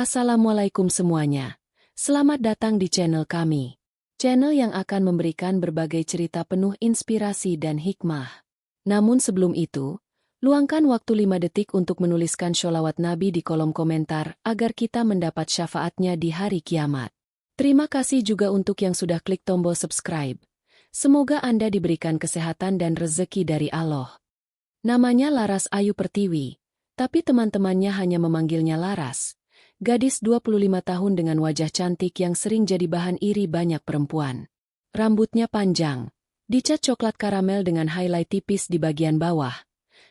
Assalamualaikum semuanya. Selamat datang di channel kami. Channel yang akan memberikan berbagai cerita penuh inspirasi dan hikmah. Namun sebelum itu, luangkan waktu 5 detik untuk menuliskan sholawat Nabi di kolom komentar agar kita mendapat syafaatnya di hari kiamat. Terima kasih juga untuk yang sudah klik tombol subscribe. Semoga Anda diberikan kesehatan dan rezeki dari Allah. Namanya Laras Ayu Pertiwi, tapi teman-temannya hanya memanggilnya Laras. Gadis 25 tahun dengan wajah cantik yang sering jadi bahan iri banyak perempuan. Rambutnya panjang, dicat coklat karamel dengan highlight tipis di bagian bawah.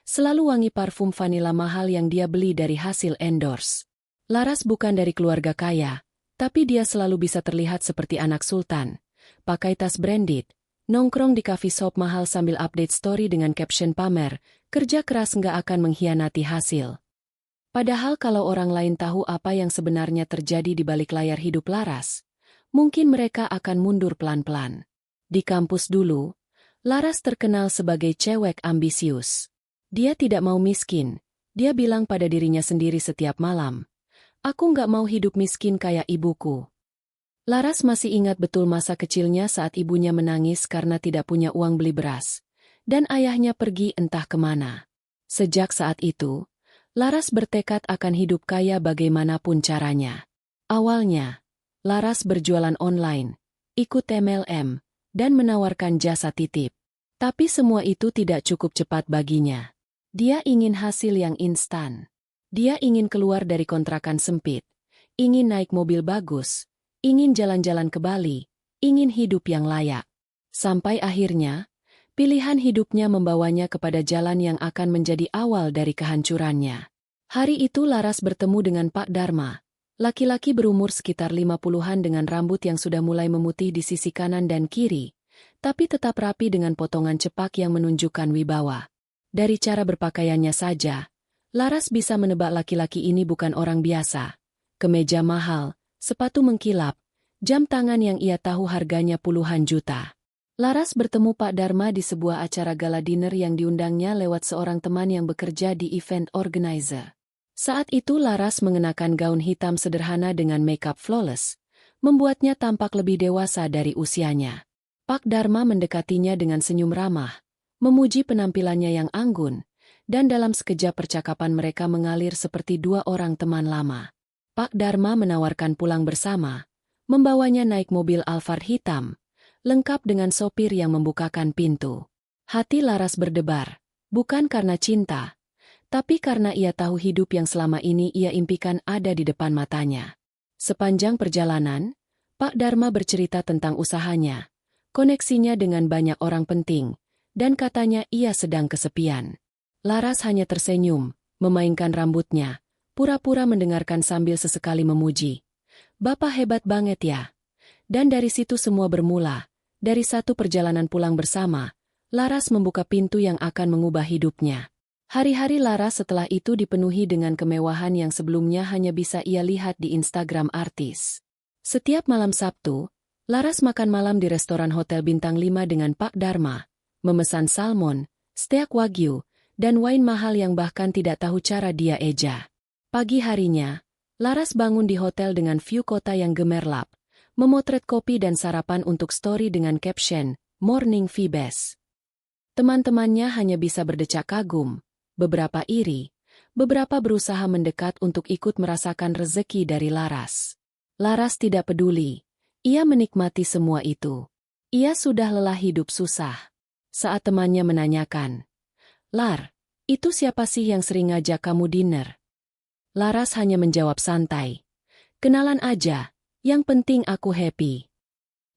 Selalu wangi parfum vanila mahal yang dia beli dari hasil endorse. Laras bukan dari keluarga kaya, tapi dia selalu bisa terlihat seperti anak sultan. Pakai tas branded, nongkrong di coffee shop mahal sambil update story dengan caption pamer, kerja keras nggak akan mengkhianati hasil. Padahal kalau orang lain tahu apa yang sebenarnya terjadi di balik layar hidup Laras, mungkin mereka akan mundur pelan-pelan. Di kampus dulu, Laras terkenal sebagai cewek ambisius. Dia tidak mau miskin, dia bilang pada dirinya sendiri setiap malam, "Aku nggak mau hidup miskin kayak ibuku." Laras masih ingat betul masa kecilnya saat ibunya menangis karena tidak punya uang beli beras, dan ayahnya pergi entah kemana. Sejak saat itu, Laras bertekad akan hidup kaya bagaimanapun caranya. Awalnya, Laras berjualan online, ikut MLM, dan menawarkan jasa titip. Tapi semua itu tidak cukup cepat baginya. Dia ingin hasil yang instan. Dia ingin keluar dari kontrakan sempit, ingin naik mobil bagus, ingin jalan-jalan ke Bali, ingin hidup yang layak. Sampai akhirnya, pilihan hidupnya membawanya kepada jalan yang akan menjadi awal dari kehancurannya. Hari itu Laras bertemu dengan Pak Dharma, laki-laki berumur sekitar 50-an dengan rambut yang sudah mulai memutih di sisi kanan dan kiri, tapi tetap rapi dengan potongan cepak yang menunjukkan wibawa. Dari cara berpakaiannya saja, Laras bisa menebak laki-laki ini bukan orang biasa. Kemeja mahal, sepatu mengkilap, jam tangan yang ia tahu harganya puluhan juta. Laras bertemu Pak Dharma di sebuah acara gala dinner yang diundangnya lewat seorang teman yang bekerja di event organizer. Saat itu Laras mengenakan gaun hitam sederhana dengan makeup flawless, membuatnya tampak lebih dewasa dari usianya. Pak Dharma mendekatinya dengan senyum ramah, memuji penampilannya yang anggun, dan dalam sekejap percakapan mereka mengalir seperti dua orang teman lama. Pak Dharma menawarkan pulang bersama, membawanya naik mobil Alphard hitam, lengkap dengan sopir yang membukakan pintu. Hati Laras berdebar, bukan karena cinta, tapi karena ia tahu hidup yang selama ini ia impikan ada di depan matanya. Sepanjang perjalanan, Pak Dharma bercerita tentang usahanya, koneksinya dengan banyak orang penting, dan katanya ia sedang kesepian. Laras hanya tersenyum, memainkan rambutnya, pura-pura mendengarkan sambil sesekali memuji. "Bapak hebat banget ya." Dan dari situ semua bermula. Dari satu perjalanan pulang bersama, Laras membuka pintu yang akan mengubah hidupnya. Hari-hari Laras setelah itu dipenuhi dengan kemewahan yang sebelumnya hanya bisa ia lihat di Instagram artis. Setiap malam Sabtu, Laras makan malam di restoran Hotel Bintang 5 dengan Pak Dharma, memesan salmon, steak wagyu, dan wine mahal yang bahkan tidak tahu cara dia eja. Pagi harinya, Laras bangun di hotel dengan view kota yang gemerlap, memotret kopi dan sarapan untuk story dengan caption, "Morning Vibes." Teman-temannya hanya bisa berdecak kagum, beberapa iri, beberapa berusaha mendekat untuk ikut merasakan rezeki dari Laras. Laras tidak peduli, ia menikmati semua itu. Ia sudah lelah hidup susah. Saat temannya menanyakan, "Lar, itu siapa sih yang sering ngajak kamu dinner?" Laras hanya menjawab santai, "Kenalan aja. Yang penting aku happy."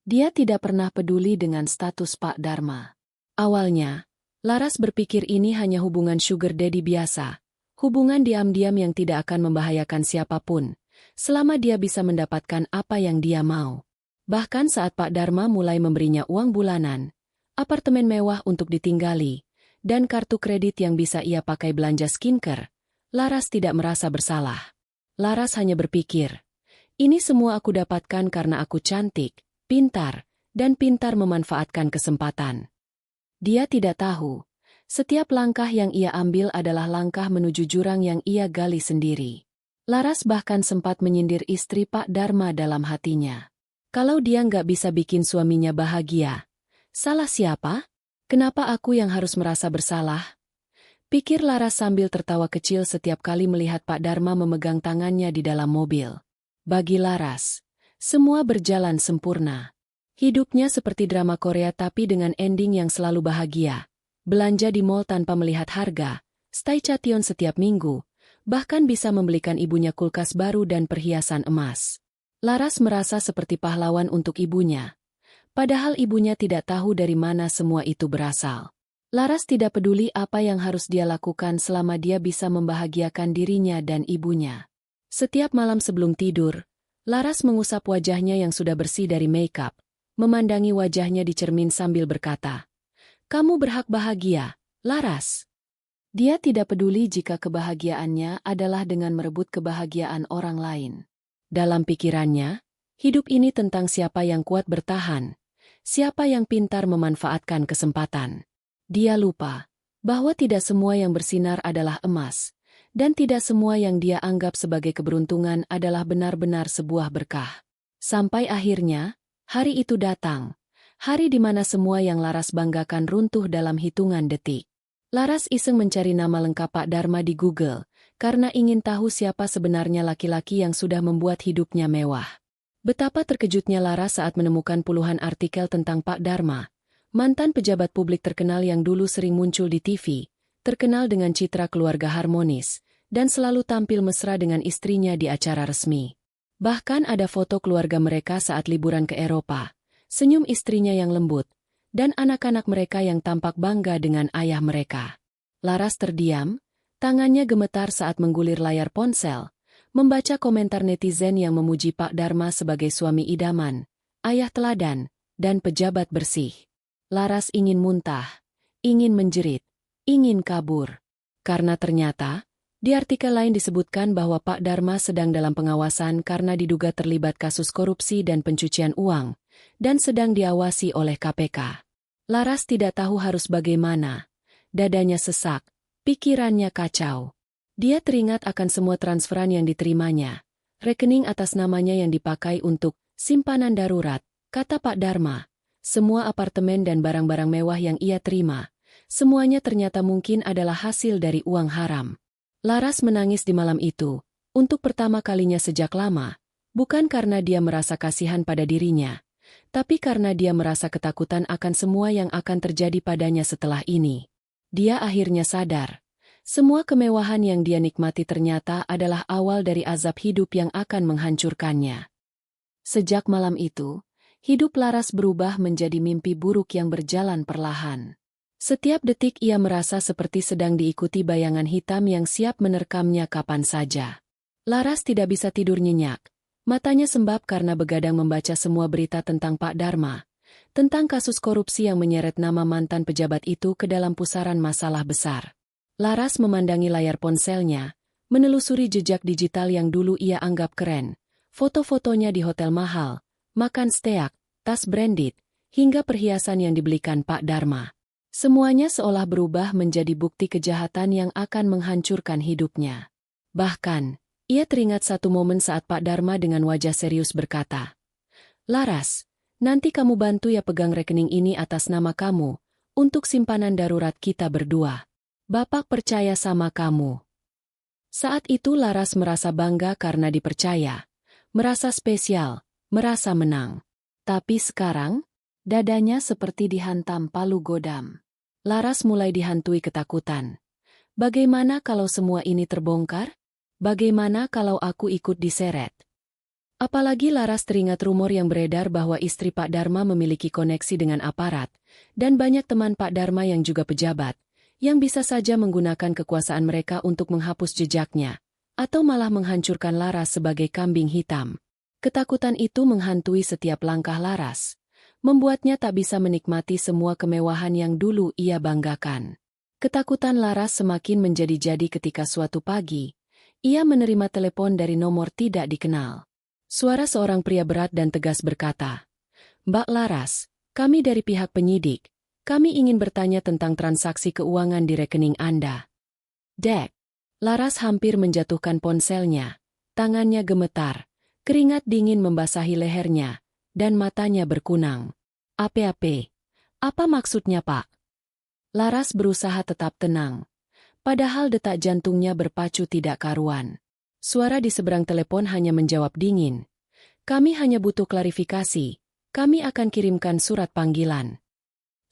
Dia tidak pernah peduli dengan status Pak Dharma. Awalnya, Laras berpikir ini hanya hubungan sugar daddy biasa, hubungan diam-diam yang tidak akan membahayakan siapapun, selama dia bisa mendapatkan apa yang dia mau. Bahkan saat Pak Dharma mulai memberinya uang bulanan, apartemen mewah untuk ditinggali, dan kartu kredit yang bisa ia pakai belanja skincare, Laras tidak merasa bersalah. Laras hanya berpikir, "Ini semua aku dapatkan karena aku cantik, pintar, dan pintar memanfaatkan kesempatan." Dia tidak tahu, setiap langkah yang ia ambil adalah langkah menuju jurang yang ia gali sendiri. Laras bahkan sempat menyindir istri Pak Dharma dalam hatinya. Kalau dia nggak bisa bikin suaminya bahagia, salah siapa? Kenapa aku yang harus merasa bersalah? Pikir Laras sambil tertawa kecil setiap kali melihat Pak Dharma memegang tangannya di dalam mobil. Bagi Laras, semua berjalan sempurna. Hidupnya seperti drama Korea tapi dengan ending yang selalu bahagia. Belanja di mall tanpa melihat harga, stay chation setiap minggu, bahkan bisa membelikan ibunya kulkas baru dan perhiasan emas. Laras merasa seperti pahlawan untuk ibunya. Padahal ibunya tidak tahu dari mana semua itu berasal. Laras tidak peduli apa yang harus dia lakukan selama dia bisa membahagiakan dirinya dan ibunya. Setiap malam sebelum tidur, Laras mengusap wajahnya yang sudah bersih dari makeup, memandangi wajahnya di cermin sambil berkata, "Kamu berhak bahagia, Laras." Dia tidak peduli jika kebahagiaannya adalah dengan merebut kebahagiaan orang lain. Dalam pikirannya, hidup ini tentang siapa yang kuat bertahan, siapa yang pintar memanfaatkan kesempatan. Dia lupa bahwa tidak semua yang bersinar adalah emas, dan tidak semua yang dia anggap sebagai keberuntungan adalah benar-benar sebuah berkah. Sampai akhirnya, hari itu datang, hari di mana semua yang Laras banggakan runtuh dalam hitungan detik. Laras iseng mencari nama lengkap Pak Dharma di Google, karena ingin tahu siapa sebenarnya laki-laki yang sudah membuat hidupnya mewah. Betapa terkejutnya Laras saat menemukan puluhan artikel tentang Pak Dharma, mantan pejabat publik terkenal yang dulu sering muncul di TV, terkenal dengan citra keluarga harmonis, dan selalu tampil mesra dengan istrinya di acara resmi. Bahkan ada foto keluarga mereka saat liburan ke Eropa, senyum istrinya yang lembut, dan anak-anak mereka yang tampak bangga dengan ayah mereka. Laras terdiam, tangannya gemetar saat menggulir layar ponsel, membaca komentar netizen yang memuji Pak Dharma sebagai suami idaman, ayah teladan, dan pejabat bersih. Laras ingin muntah, ingin menjerit, ingin kabur. Karena ternyata, di artikel lain disebutkan bahwa Pak Dharma sedang dalam pengawasan karena diduga terlibat kasus korupsi dan pencucian uang, dan sedang diawasi oleh KPK. Laras tidak tahu harus bagaimana. Dadanya sesak, pikirannya kacau. Dia teringat akan semua transferan yang diterimanya. Rekening atas namanya yang dipakai untuk simpanan darurat, kata Pak Dharma. Semua apartemen dan barang-barang mewah yang ia terima, semuanya ternyata mungkin adalah hasil dari uang haram. Laras menangis di malam itu, untuk pertama kalinya sejak lama, bukan karena dia merasa kasihan pada dirinya, tapi karena dia merasa ketakutan akan semua yang akan terjadi padanya setelah ini. Dia akhirnya sadar, semua kemewahan yang dia nikmati ternyata adalah awal dari azab hidup yang akan menghancurkannya. Sejak malam itu, hidup Laras berubah menjadi mimpi buruk yang berjalan perlahan. Setiap detik ia merasa seperti sedang diikuti bayangan hitam yang siap menerkamnya kapan saja. Laras tidak bisa tidur nyenyak. Matanya sembab karena begadang membaca semua berita tentang Pak Dharma, tentang kasus korupsi yang menyeret nama mantan pejabat itu ke dalam pusaran masalah besar. Laras memandangi layar ponselnya, menelusuri jejak digital yang dulu ia anggap keren, foto-fotonya di hotel mahal, makan steak, tas branded, hingga perhiasan yang dibelikan Pak Dharma. Semuanya seolah berubah menjadi bukti kejahatan yang akan menghancurkan hidupnya. Bahkan, ia teringat satu momen saat Pak Dharma dengan wajah serius berkata, "Laras, nanti kamu bantu ya pegang rekening ini atas nama kamu, untuk simpanan darurat kita berdua. Bapak percaya sama kamu." Saat itu Laras merasa bangga karena dipercaya, merasa spesial, merasa menang. Tapi sekarang, dadanya seperti dihantam palu godam. Laras mulai dihantui ketakutan. Bagaimana kalau semua ini terbongkar? Bagaimana kalau aku ikut diseret? Apalagi Laras teringat rumor yang beredar bahwa istri Pak Dharma memiliki koneksi dengan aparat, dan banyak teman Pak Dharma yang juga pejabat, yang bisa saja menggunakan kekuasaan mereka untuk menghapus jejaknya, atau malah menghancurkan Laras sebagai kambing hitam. Ketakutan itu menghantui setiap langkah Laras, membuatnya tak bisa menikmati semua kemewahan yang dulu ia banggakan. Ketakutan Laras semakin menjadi-jadi ketika suatu pagi, ia menerima telepon dari nomor tidak dikenal. Suara seorang pria berat dan tegas berkata, "Mbak Laras, kami dari pihak penyidik. Kami ingin bertanya tentang transaksi keuangan di rekening Anda." Dek. Laras hampir menjatuhkan ponselnya. Tangannya gemetar, keringat dingin membasahi lehernya, dan matanya berkunang. Apa? Apa maksudnya, Pak? Laras berusaha tetap tenang. Padahal detak jantungnya berpacu tidak karuan. Suara di seberang telepon hanya menjawab dingin. Kami hanya butuh klarifikasi. Kami akan kirimkan surat panggilan.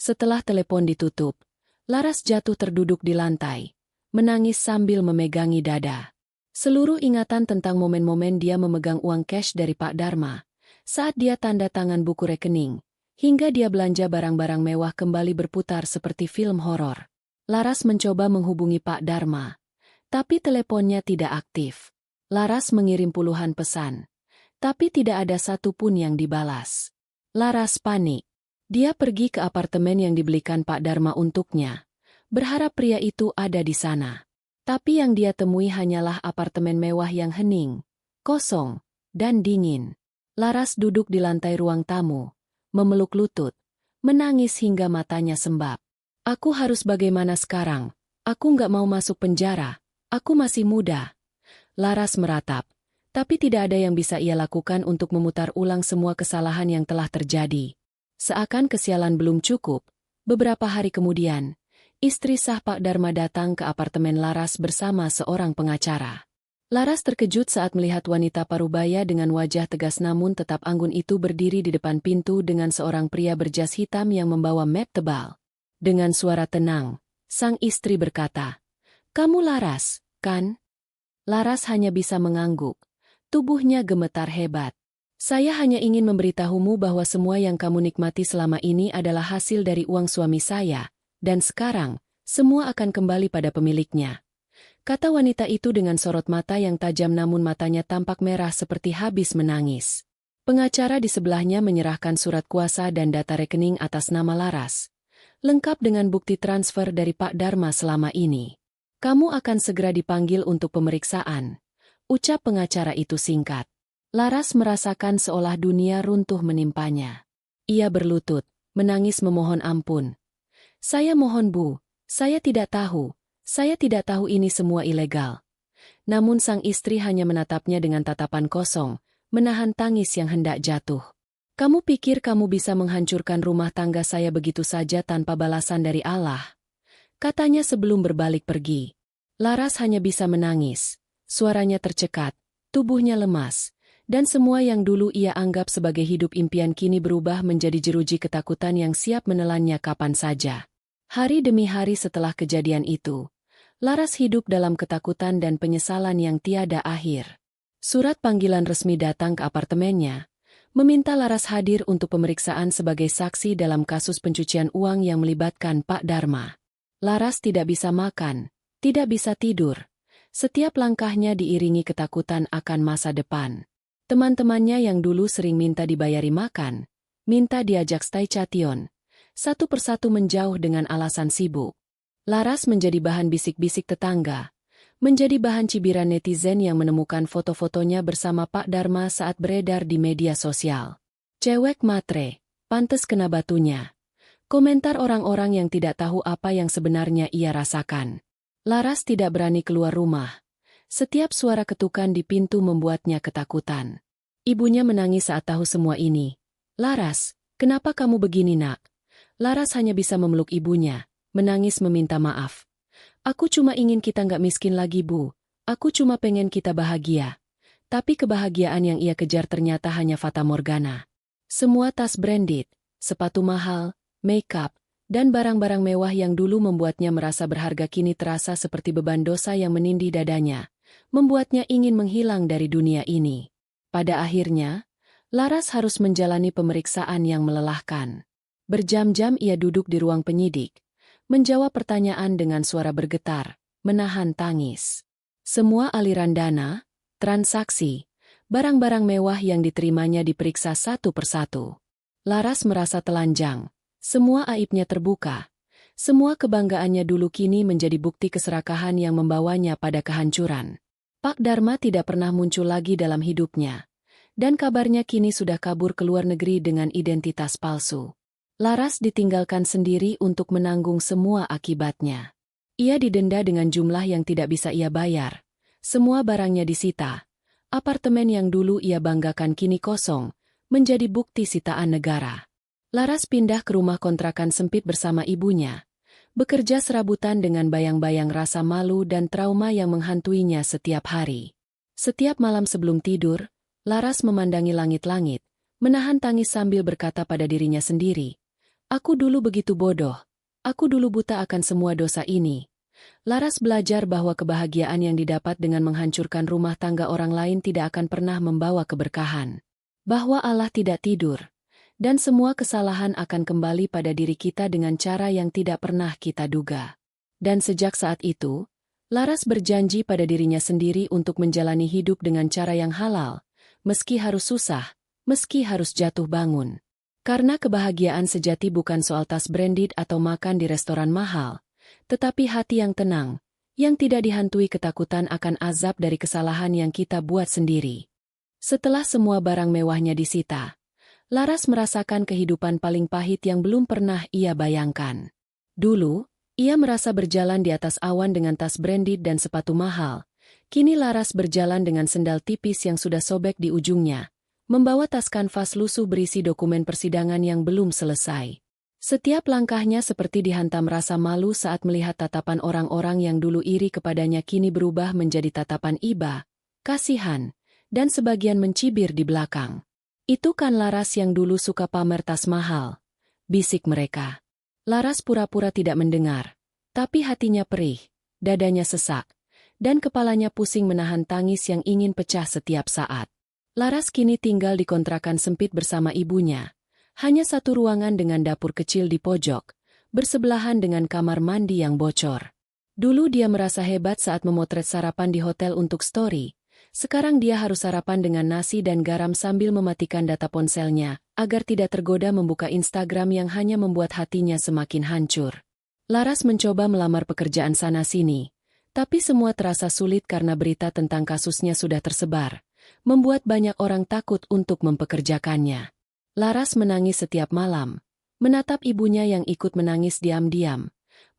Setelah telepon ditutup, Laras jatuh terduduk di lantai, menangis sambil memegangi dada. Seluruh ingatan tentang momen-momen dia memegang uang cash dari Pak Dharma, saat dia tanda tangan buku rekening, hingga dia belanja barang-barang mewah kembali berputar seperti film horor. Laras mencoba menghubungi Pak Dharma, tapi teleponnya tidak aktif. Laras mengirim puluhan pesan, tapi tidak ada satupun yang dibalas. Laras panik. Dia pergi ke apartemen yang dibelikan Pak Dharma untuknya, berharap pria itu ada di sana. Tapi yang dia temui hanyalah apartemen mewah yang hening, kosong, dan dingin. Laras duduk di lantai ruang tamu, memeluk lutut, menangis hingga matanya sembab. Aku harus bagaimana sekarang? Aku nggak mau masuk penjara. Aku masih muda. Laras meratap, tapi tidak ada yang bisa ia lakukan untuk memutar ulang semua kesalahan yang telah terjadi. Seakan kesialan belum cukup, beberapa hari kemudian, istri sah Pak Dharma datang ke apartemen Laras bersama seorang pengacara. Laras terkejut saat melihat wanita parubaya dengan wajah tegas namun tetap anggun itu berdiri di depan pintu dengan seorang pria berjas hitam yang membawa map tebal. Dengan suara tenang, sang istri berkata, "Kamu Laras, kan?" Laras hanya bisa mengangguk. Tubuhnya gemetar hebat. Saya hanya ingin memberitahumu bahwa semua yang kamu nikmati selama ini adalah hasil dari uang suami saya, dan sekarang, semua akan kembali pada pemiliknya. Kata wanita itu dengan sorot mata yang tajam namun matanya tampak merah seperti habis menangis. Pengacara di sebelahnya menyerahkan surat kuasa dan data rekening atas nama Laras, lengkap dengan bukti transfer dari Pak Dharma selama ini. Kamu akan segera dipanggil untuk pemeriksaan, ucap pengacara itu singkat. Laras merasakan seolah dunia runtuh menimpanya. Ia berlutut, menangis memohon ampun. Saya mohon Bu, saya tidak tahu ini semua ilegal. Namun sang istri hanya menatapnya dengan tatapan kosong, menahan tangis yang hendak jatuh. Kamu pikir kamu bisa menghancurkan rumah tangga saya begitu saja tanpa balasan dari Allah? Katanya sebelum berbalik pergi. Laras hanya bisa menangis, suaranya tercekat, tubuhnya lemas, dan semua yang dulu ia anggap sebagai hidup impian kini berubah menjadi jeruji ketakutan yang siap menelannya kapan saja. Hari demi hari setelah kejadian itu, Laras hidup dalam ketakutan dan penyesalan yang tiada akhir. Surat panggilan resmi datang ke apartemennya, meminta Laras hadir untuk pemeriksaan sebagai saksi dalam kasus pencucian uang yang melibatkan Pak Dharma. Laras tidak bisa makan, tidak bisa tidur. Setiap langkahnya diiringi ketakutan akan masa depan. Teman-temannya yang dulu sering minta dibayari makan, minta diajak stay chation, satu persatu menjauh dengan alasan sibuk. Laras menjadi bahan bisik-bisik tetangga, menjadi bahan cibiran netizen yang menemukan foto-fotonya bersama Pak Dharma saat beredar di media sosial. Cewek matre, pantes kena batunya. Komentar orang-orang yang tidak tahu apa yang sebenarnya ia rasakan. Laras tidak berani keluar rumah. Setiap suara ketukan di pintu membuatnya ketakutan. Ibunya menangis saat tahu semua ini. Laras, kenapa kamu begini nak? Laras hanya bisa memeluk ibunya, menangis meminta maaf. Aku cuma ingin kita nggak miskin lagi Bu. Aku cuma pengen kita bahagia. Tapi kebahagiaan yang ia kejar ternyata hanya fata morgana. Semua tas branded, sepatu mahal, make-up, dan barang-barang mewah yang dulu membuatnya merasa berharga kini terasa seperti beban dosa yang menindih dadanya, membuatnya ingin menghilang dari dunia ini. Pada akhirnya, Laras harus menjalani pemeriksaan yang melelahkan. Berjam-jam ia duduk di ruang penyidik, menjawab pertanyaan dengan suara bergetar, menahan tangis. Semua aliran dana, transaksi, barang-barang mewah yang diterimanya diperiksa satu persatu. Laras merasa telanjang, semua aibnya terbuka. Semua kebanggaannya dulu kini menjadi bukti keserakahan yang membawanya pada kehancuran. Pak Dharma tidak pernah muncul lagi dalam hidupnya, dan kabarnya kini sudah kabur ke luar negeri dengan identitas palsu. Laras ditinggalkan sendiri untuk menanggung semua akibatnya. Ia didenda dengan jumlah yang tidak bisa ia bayar. Semua barangnya disita. Apartemen yang dulu ia banggakan kini kosong, menjadi bukti sitaan negara. Laras pindah ke rumah kontrakan sempit bersama ibunya, bekerja serabutan dengan bayang-bayang rasa malu dan trauma yang menghantuinya setiap hari. Setiap malam sebelum tidur, Laras memandangi langit-langit, menahan tangis sambil berkata pada dirinya sendiri, "Aku dulu begitu bodoh, aku dulu buta akan semua dosa ini." Laras belajar bahwa kebahagiaan yang didapat dengan menghancurkan rumah tangga orang lain tidak akan pernah membawa keberkahan. Bahwa Allah tidak tidur, dan semua kesalahan akan kembali pada diri kita dengan cara yang tidak pernah kita duga. Dan sejak saat itu, Laras berjanji pada dirinya sendiri untuk menjalani hidup dengan cara yang halal, meski harus susah, meski harus jatuh bangun. Karena kebahagiaan sejati bukan soal tas branded atau makan di restoran mahal, tetapi hati yang tenang, yang tidak dihantui ketakutan akan azab dari kesalahan yang kita buat sendiri. Setelah semua barang mewahnya disita, Laras merasakan kehidupan paling pahit yang belum pernah ia bayangkan. Dulu, ia merasa berjalan di atas awan dengan tas branded dan sepatu mahal. Kini Laras berjalan dengan sendal tipis yang sudah sobek di ujungnya, membawa tas kanvas lusuh berisi dokumen persidangan yang belum selesai. Setiap langkahnya seperti dihantam rasa malu saat melihat tatapan orang-orang yang dulu iri kepadanya kini berubah menjadi tatapan iba, kasihan, dan sebagian mencibir di belakang. "Itu kan Laras yang dulu suka pamer tas mahal," bisik mereka. Laras pura-pura tidak mendengar, tapi hatinya perih, dadanya sesak, dan kepalanya pusing menahan tangis yang ingin pecah setiap saat. Laras kini tinggal di kontrakan sempit bersama ibunya. Hanya satu ruangan dengan dapur kecil di pojok, bersebelahan dengan kamar mandi yang bocor. Dulu dia merasa hebat saat memotret sarapan di hotel untuk story. Sekarang dia harus sarapan dengan nasi dan garam sambil mematikan data ponselnya, agar tidak tergoda membuka Instagram yang hanya membuat hatinya semakin hancur. Laras mencoba melamar pekerjaan sana-sini, tapi semua terasa sulit karena berita tentang kasusnya sudah tersebar, membuat banyak orang takut untuk mempekerjakannya. Laras menangis setiap malam, menatap ibunya yang ikut menangis diam-diam,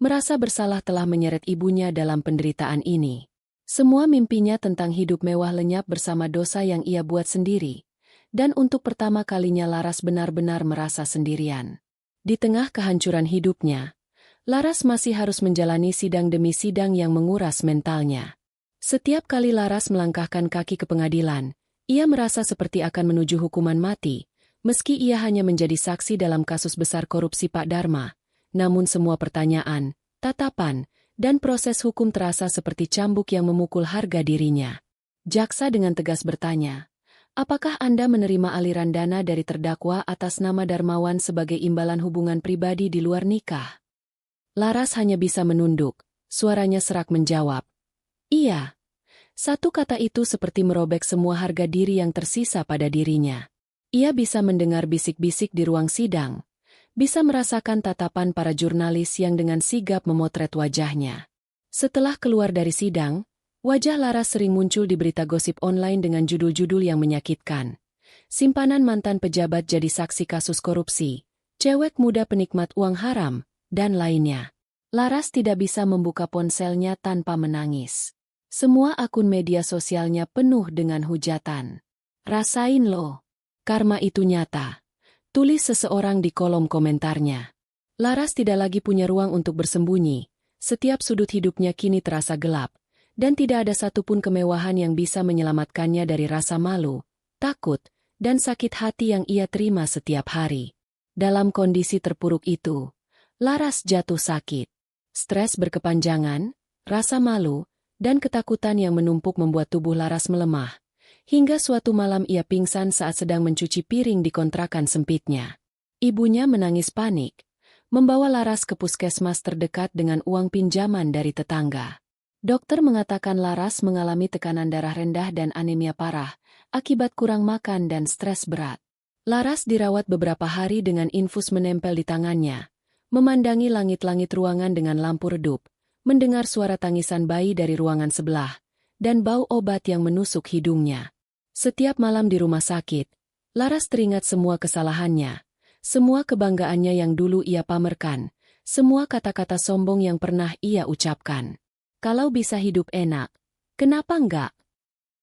merasa bersalah telah menyeret ibunya dalam penderitaan ini. Semua mimpinya tentang hidup mewah lenyap bersama dosa yang ia buat sendiri, dan untuk pertama kalinya Laras benar-benar merasa sendirian. Di tengah kehancuran hidupnya, Laras masih harus menjalani sidang demi sidang yang menguras mentalnya. Setiap kali Laras melangkahkan kaki ke pengadilan, ia merasa seperti akan menuju hukuman mati, meski ia hanya menjadi saksi dalam kasus besar korupsi Pak Dharma. Namun semua pertanyaan, tatapan, dan proses hukum terasa seperti cambuk yang memukul harga dirinya. Jaksa dengan tegas bertanya, "Apakah Anda menerima aliran dana dari terdakwa atas nama Darmawan sebagai imbalan hubungan pribadi di luar nikah?" Laras hanya bisa menunduk, suaranya serak menjawab, "Iya." Satu kata itu seperti merobek semua harga diri yang tersisa pada dirinya. Ia bisa mendengar bisik-bisik di ruang sidang, bisa merasakan tatapan para jurnalis yang dengan sigap memotret wajahnya. Setelah keluar dari sidang, wajah Laras sering muncul di berita gosip online dengan judul-judul yang menyakitkan. Simpanan mantan pejabat jadi saksi kasus korupsi, cewek muda penikmat uang haram, dan lainnya. Laras tidak bisa membuka ponselnya tanpa menangis. Semua akun media sosialnya penuh dengan hujatan. "Rasain lo. Karma itu nyata," tulis seseorang di kolom komentarnya. Laras tidak lagi punya ruang untuk bersembunyi. Setiap sudut hidupnya kini terasa gelap, dan tidak ada satupun kemewahan yang bisa menyelamatkannya dari rasa malu, takut, dan sakit hati yang ia terima setiap hari. Dalam kondisi terpuruk itu, Laras jatuh sakit. Stres berkepanjangan, rasa malu, dan ketakutan yang menumpuk membuat tubuh Laras melemah. Hingga suatu malam ia pingsan saat sedang mencuci piring di kontrakan sempitnya. Ibunya menangis panik, membawa Laras ke puskesmas terdekat dengan uang pinjaman dari tetangga. Dokter mengatakan Laras mengalami tekanan darah rendah dan anemia parah, akibat kurang makan dan stres berat. Laras dirawat beberapa hari dengan infus menempel di tangannya, memandangi langit-langit ruangan dengan lampu redup, mendengar suara tangisan bayi dari ruangan sebelah, dan bau obat yang menusuk hidungnya. Setiap malam di rumah sakit, Laras teringat semua kesalahannya, semua kebanggaannya yang dulu ia pamerkan, semua kata-kata sombong yang pernah ia ucapkan. Kalau bisa hidup enak, kenapa enggak?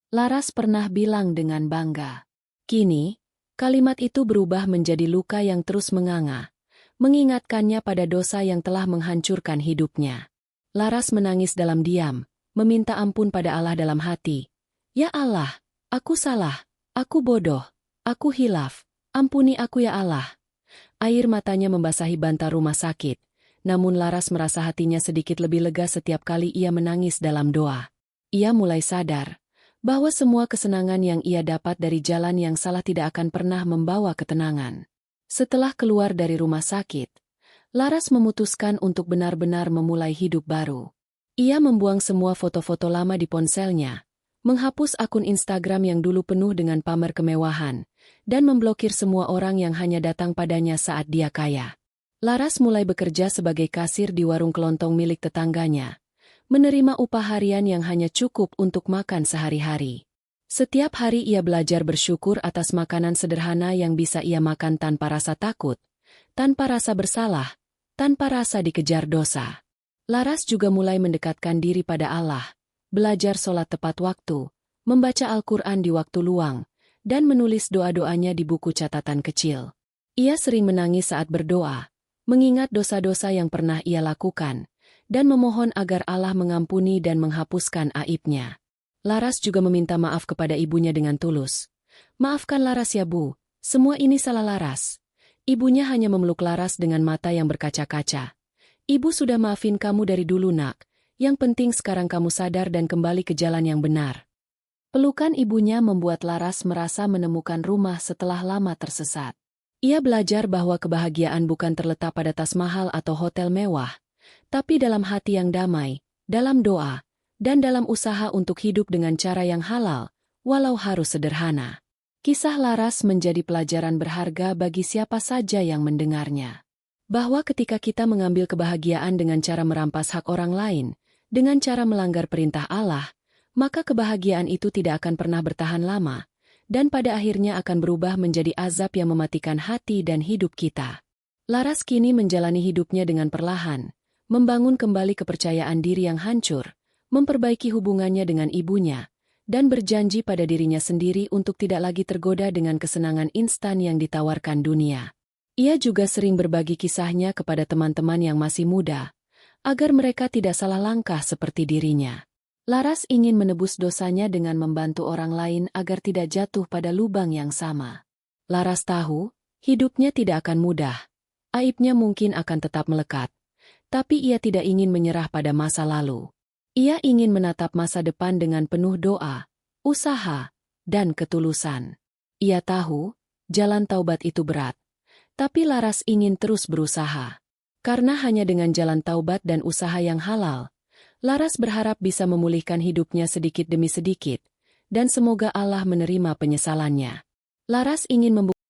Laras pernah bilang dengan bangga. Kini, kalimat itu berubah menjadi luka yang terus menganga, mengingatkannya pada dosa yang telah menghancurkan hidupnya. Laras menangis dalam diam, meminta ampun pada Allah dalam hati. Ya Allah, aku salah, aku bodoh, aku hilaf, ampuni aku ya Allah. Air matanya membasahi bantal rumah sakit, namun Laras merasa hatinya sedikit lebih lega setiap kali ia menangis dalam doa. Ia mulai sadar bahwa semua kesenangan yang ia dapat dari jalan yang salah tidak akan pernah membawa ketenangan. Setelah keluar dari rumah sakit, Laras memutuskan untuk benar-benar memulai hidup baru. Ia membuang semua foto-foto lama di ponselnya, menghapus akun Instagram yang dulu penuh dengan pamer kemewahan, dan memblokir semua orang yang hanya datang padanya saat dia kaya. Laras mulai bekerja sebagai kasir di warung kelontong milik tetangganya, menerima upah harian yang hanya cukup untuk makan sehari-hari. Setiap hari ia belajar bersyukur atas makanan sederhana yang bisa ia makan tanpa rasa takut, tanpa rasa bersalah, tanpa rasa dikejar dosa. Laras juga mulai mendekatkan diri pada Allah, belajar sholat tepat waktu, membaca Al-Quran di waktu luang, dan menulis doa-doanya di buku catatan kecil. Ia sering menangis saat berdoa, mengingat dosa-dosa yang pernah ia lakukan, dan memohon agar Allah mengampuni dan menghapuskan aibnya. Laras juga meminta maaf kepada ibunya dengan tulus. Maafkan Laras ya Bu, semua ini salah Laras. Ibunya hanya memeluk Laras dengan mata yang berkaca-kaca. Ibu sudah maafin kamu dari dulu nak, yang penting sekarang kamu sadar dan kembali ke jalan yang benar. Pelukan ibunya membuat Laras merasa menemukan rumah setelah lama tersesat. Ia belajar bahwa kebahagiaan bukan terletak pada tas mahal atau hotel mewah, tapi dalam hati yang damai, dalam doa, dan dalam usaha untuk hidup dengan cara yang halal, walau harus sederhana. Kisah Laras menjadi pelajaran berharga bagi siapa saja yang mendengarnya. Bahwa ketika kita mengambil kebahagiaan dengan cara merampas hak orang lain, dengan cara melanggar perintah Allah, maka kebahagiaan itu tidak akan pernah bertahan lama, dan pada akhirnya akan berubah menjadi azab yang mematikan hati dan hidup kita. Laras kini menjalani hidupnya dengan perlahan, membangun kembali kepercayaan diri yang hancur, memperbaiki hubungannya dengan ibunya, dan berjanji pada dirinya sendiri untuk tidak lagi tergoda dengan kesenangan instan yang ditawarkan dunia. Ia juga sering berbagi kisahnya kepada teman-teman yang masih muda, agar mereka tidak salah langkah seperti dirinya. Laras ingin menebus dosanya dengan membantu orang lain agar tidak jatuh pada lubang yang sama. Laras tahu, hidupnya tidak akan mudah. Aibnya mungkin akan tetap melekat. Tapi ia tidak ingin menyerah pada masa lalu. Ia ingin menatap masa depan dengan penuh doa, usaha, dan ketulusan. Ia tahu, jalan taubat itu berat. Tapi Laras ingin terus berusaha. Karena hanya dengan jalan taubat dan usaha yang halal, Laras berharap bisa memulihkan hidupnya sedikit demi sedikit, dan semoga Allah menerima penyesalannya. Laras ingin membuka